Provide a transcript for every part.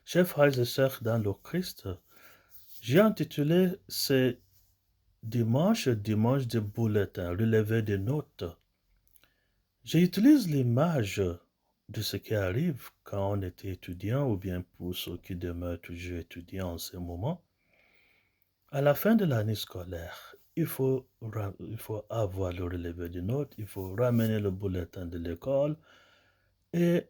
Chers frères et sœurs dans le Christ, j'ai intitulé ce dimanche de bulletin, relevé des notes. J'utilise l'image de ce qui arrive quand on était étudiant ou bien pour ceux qui demeurent toujours étudiants en ce moment. À la fin de l'année scolaire, il faut avoir le relevé des notes, il faut ramener le bulletin de l'école et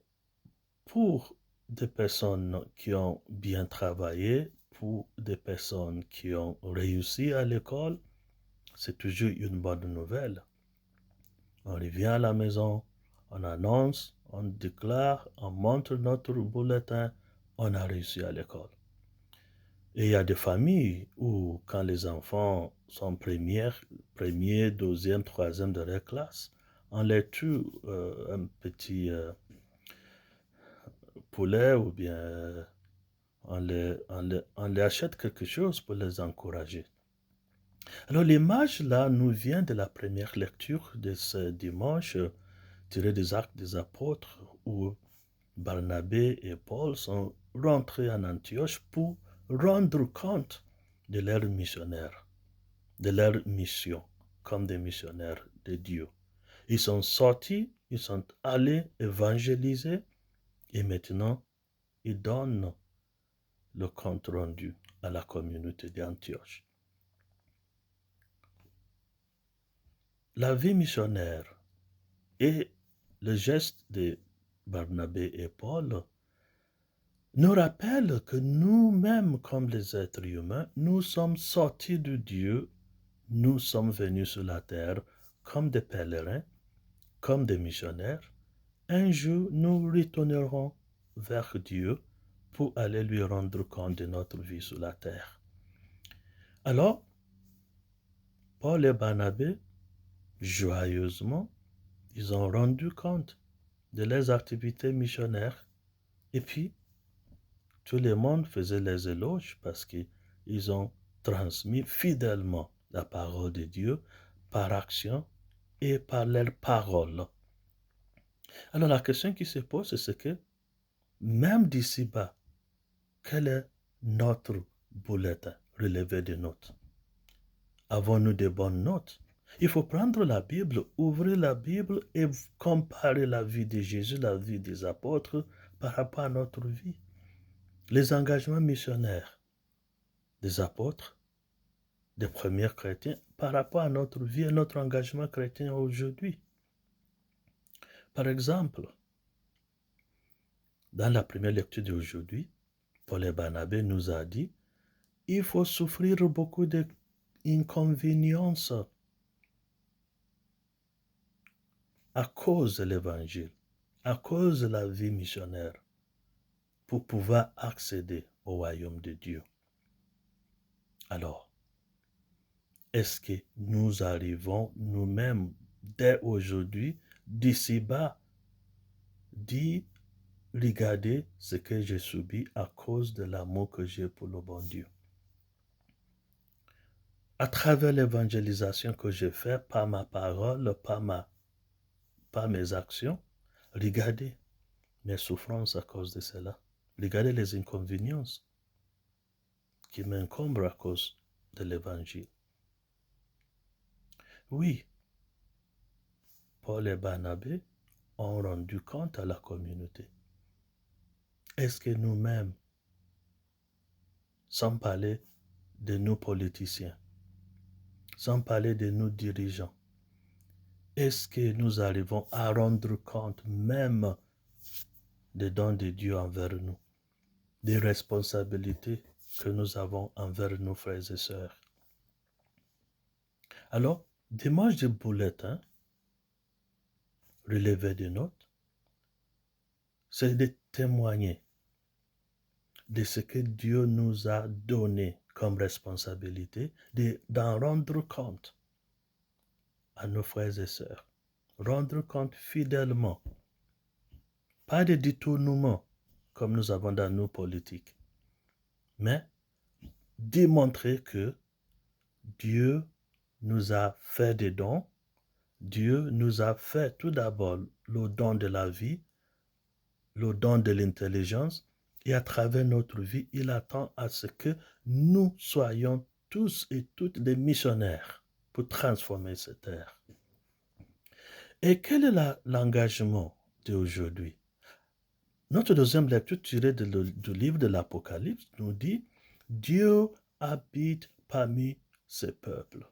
pour des personnes qui ont bien travaillé, pour des personnes qui ont réussi à l'école, c'est toujours une bonne nouvelle. On revient à la maison, on annonce, on déclare, on montre notre bulletin, on a réussi à l'école. Et il y a des familles où, quand les enfants sont premier, deuxième, troisième de leur classe, on les tue un petit poulet ou bien on les achète quelque chose pour les encourager. Alors l'image là nous vient de la première lecture de ce dimanche tiré des Actes des Apôtres où Barnabé et Paul sont rentrés en Antioche pour rendre compte de leur missionnaire, de leur mission comme des missionnaires de Dieu. Ils sont sortis, ils sont allés évangéliser et maintenant ils donnent le compte rendu à la communauté d'Antioche. La vie missionnaire et le geste de Barnabé et Paul nous rappellent que nous-mêmes, comme les êtres humains, nous sommes sortis de Dieu, nous sommes venus sur la terre comme des pèlerins, comme des missionnaires. Un jour, nous retournerons vers Dieu pour aller lui rendre compte de notre vie sur la terre. Alors, Paul et Barnabé, joyeusement, ils ont rendu compte de leurs activités missionnaires et puis tout le monde faisait les éloges parce qu'ils ont transmis fidèlement la parole de Dieu par action et par leurs paroles. Alors la question qui se pose, c'est que même d'ici-bas, quel est notre bulletin relevé de notes? Avons-nous de bonnes notes? Il faut prendre la Bible, ouvrir la Bible et comparer la vie de Jésus, la vie des apôtres par rapport à notre vie. Les engagements missionnaires des apôtres, des premiers chrétiens, par rapport à notre vie et notre engagement chrétien aujourd'hui. Par exemple, dans la première lecture d'aujourd'hui, Paul et Barnabé nous a dit, il faut souffrir beaucoup d'inconvéniences à cause de l'évangile, à cause de la vie missionnaire, pour pouvoir accéder au royaume de Dieu. Alors, est-ce que nous arrivons nous-mêmes, dès aujourd'hui, d'ici-bas, dire, regardez ce que j'ai subi à cause de l'amour que j'ai pour le bon Dieu. À travers l'évangélisation que j'ai faite par ma parole, par mes actions, regardez mes souffrances à cause de cela. Regardez les inconvéniences qui m'encombrent à cause de l'évangile. Oui, Paul et Barnabé ont rendu compte à la communauté. Est-ce que nous-mêmes, sans parler de nos politiciens, sans parler de nos dirigeants, est-ce que nous arrivons à rendre compte même des dons de Dieu envers nous, des responsabilités que nous avons envers nos frères et sœurs? Alors, dimanche de bulletin, relevé de notes, c'est de témoigner de ce que Dieu nous a donné comme responsabilité, d'en rendre compte à nos frères et sœurs. Rendre compte fidèlement. Pas de détournement comme nous avons dans nos politiques, mais démontrer que Dieu nous a fait des dons. Dieu nous a fait tout d'abord le don de la vie, le don de l'intelligence et à travers notre vie, il attend à ce que nous soyons tous et toutes des missionnaires pour transformer cette terre. Et quel est l'engagement d'aujourd'hui? Notre deuxième lecture tirée du livre de l'Apocalypse nous dit « Dieu habite parmi ses peuples.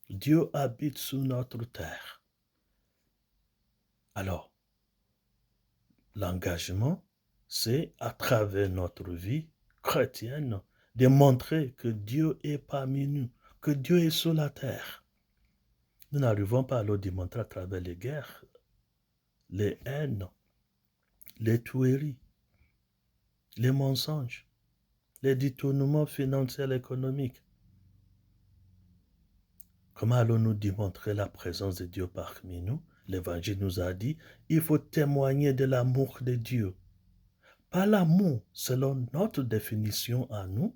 Dieu habite sous notre terre. » Alors, l'engagement, c'est à travers notre vie chrétienne de montrer que Dieu est parmi nous, que Dieu est sur la terre. Nous n'arrivons pas à le démontrer à travers les guerres, les haines, les tueries, les mensonges, les détournements financiers et économiques. Comment allons-nous démontrer la présence de Dieu parmi nous? L'Évangile nous a dit, il faut témoigner de l'amour de Dieu. Pas l'amour selon notre définition à nous,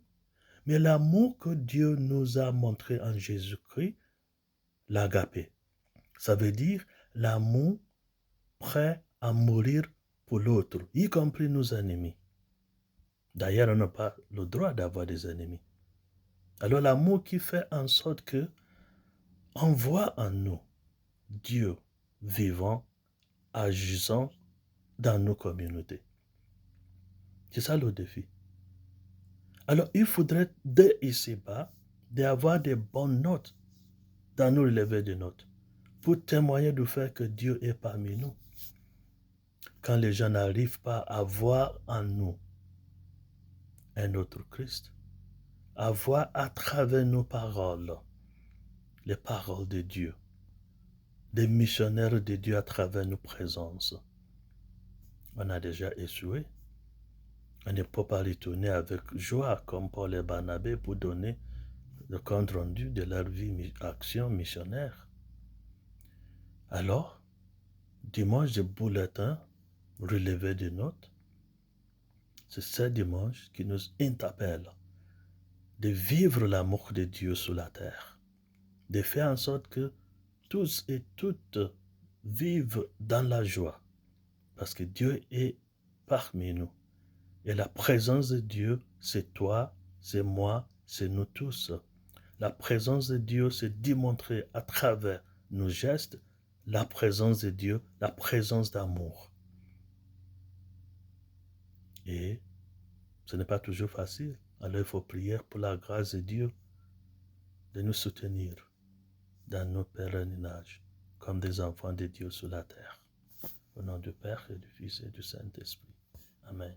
mais l'amour que Dieu nous a montré en Jésus-Christ, l'agapé. Ça veut dire l'amour prêt à mourir pour l'autre, y compris nos ennemis. D'ailleurs, on n'a pas le droit d'avoir des ennemis. Alors l'amour qui fait en sorte que on voit en nous Dieu vivant, agissant dans nos communautés. C'est ça le défi. Alors il faudrait dès ici-bas d'avoir des bonnes notes dans nos relevés de notes pour témoigner du fait que Dieu est parmi nous. Quand les gens n'arrivent pas à voir en nous un autre Christ, à voir à travers nos paroles, les paroles de Dieu, des missionnaires de Dieu à travers nos présences. On a déjà échoué. On ne peut pas retourner avec joie comme Paul et Barnabé pour donner le compte rendu de leur vie action missionnaire. Alors, dimanche de bulletin, relevé de notes, c'est ce dimanche qui nous interpelle de vivre l'amour de Dieu sur la terre, de faire en sorte que tous et toutes vivent dans la joie, parce que Dieu est parmi nous. Et la présence de Dieu, c'est toi, c'est moi, c'est nous tous. La présence de Dieu, c'est démontrer à travers nos gestes la présence de Dieu, la présence d'amour. Et ce n'est pas toujours facile. Alors il faut prier pour la grâce de Dieu de nous soutenir dans nos pèlerinages comme des enfants de Dieu sur la terre. Au nom du Père et du Fils et du Saint-Esprit. Amen.